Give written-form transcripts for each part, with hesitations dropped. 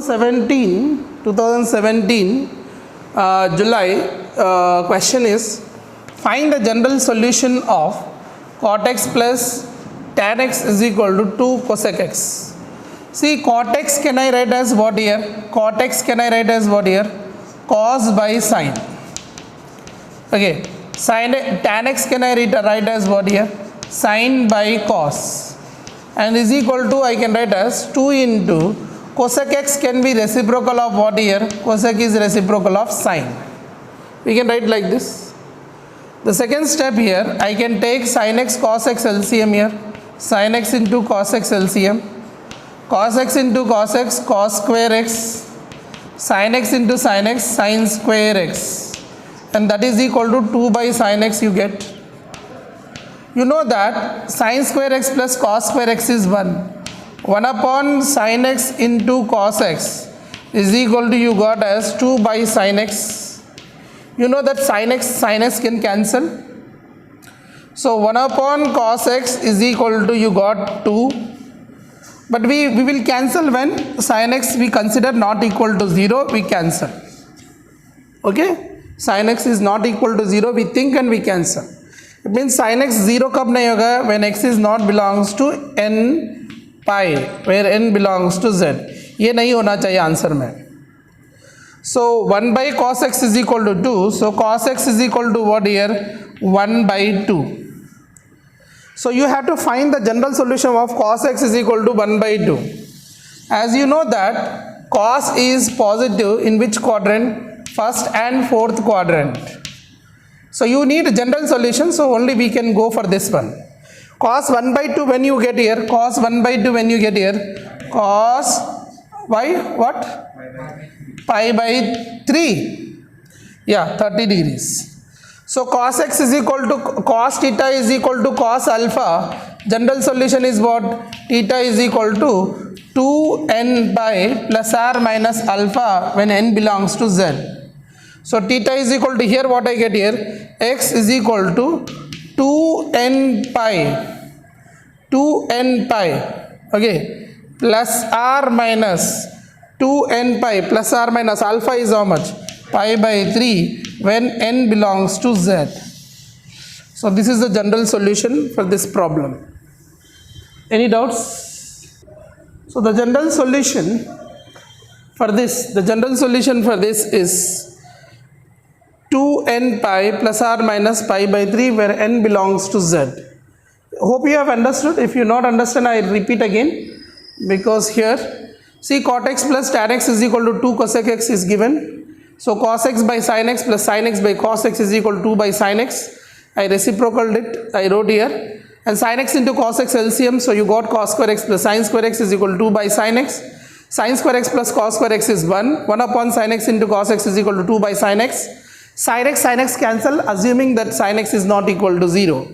2017 July question is find the general solution of cot x plus tan x is equal to 2 cosec x. See, cot x can I write as what here? Cot x can I write as what here? Cos by sin. Okay, tan x can I write as what here? Sin by cos, and is equal to I can write as 2 into cosec x can be reciprocal of what here? Cosec is reciprocal of sin. We can write like this. The second step here, I can take sin x cos x LCM here. Sin x into cos x LCM. Cos x into cos x cos square x. Sin x into sin x sin square x. And that is equal to 2 by sin x you get. You know that sin square x plus cos square x is 1. 1 upon sin x into cos x is equal to you got as 2 by sin x. You know that sin x can cancel. So 1 upon cos x is equal to you got 2. But we will cancel when sin x we consider not equal to 0, we cancel. Okay? Sin x is not equal to 0, we think and we cancel. It means sin x 0 कब नहीं होगा? When x is not belongs to n pi, where n belongs to z. ये नहीं होना चाहिए answer में. So 1 by cos x is equal to 2. So cos x is equal to what here? 1 by 2. So you have to find the general solution of cos x is equal to 1 by 2. As you know that cos is positive in which quadrant? First and fourth quadrant. So you need a general solution, so only we can go for this one. Cos 1 by 2 when you get here, cos 1 by 2 when you get here, cos by what? Pi by 3. Yeah, 30 degrees. So cos x is equal to cos theta is equal to cos alpha. General solution is what? Theta is equal to 2n by plus or minus alpha when n belongs to z. So theta is equal to here what I get here? X is equal to 2n pi. 2n pi. Okay. Plus or minus 2n pi plus or minus alpha is how much? Pi by 3 when n belongs to z. So this is the general solution for this problem. Any doubts? So the general solution for this is 2n pi plus or minus pi by 3 where n belongs to z. Hope you have understood. If you not understand, I repeat again, because here see cot x plus tan x is equal to 2 cosec x is given. So cos x by sin x plus sin x by cos x is equal to 2 by sin x. I reciprocaled it, I wrote here. And sin x into cos x LCM, so you got cos square x plus sin square x is equal to 2 by sin x. Sin square x plus cos square x is 1. 1 upon sin x into cos x is equal to 2 by sin x. Sin x cancel, assuming that sin x is not equal to 0.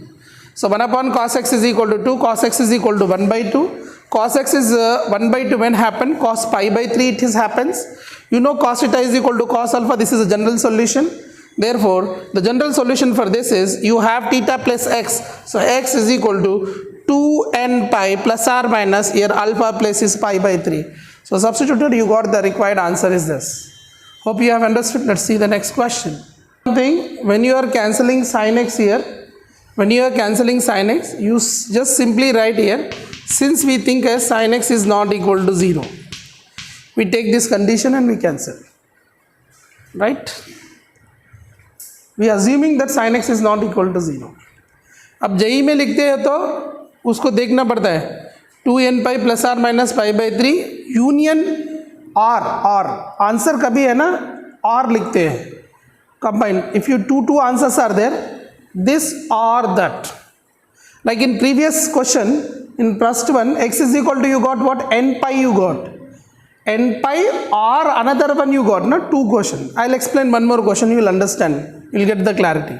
So 1 upon cos x is equal to 2, cos x is equal to 1 by 2. Cos x is 1 by 2 when happen, cos pi by 3 it happens. You know cos theta is equal to cos alpha, this is a general solution. Therefore, the general solution for this is you have theta plus x. So x is equal to 2n pi plus or minus here alpha plus is pi by 3. So substituted, you got the required answer is this. Hope you have understood. Let's see the next question. When you are cancelling sin x here, you just simply write here, since we think as sin x is not equal to 0, we take this condition and we cancel, right? We are assuming that sin x is not equal to 0. अब JEE में लिखते हैं तो उसको देखना पड़ता है 2n pi plus or minus pi by 3 union और आंसर कभी है ना और लिखते हैं combined. If you two answers are there, this or that. Like in previous question, in first one, x is equal to you got what? N pi you got. N pi or another one you got, not two question. I'll explain one more question, you will understand. You will get the clarity.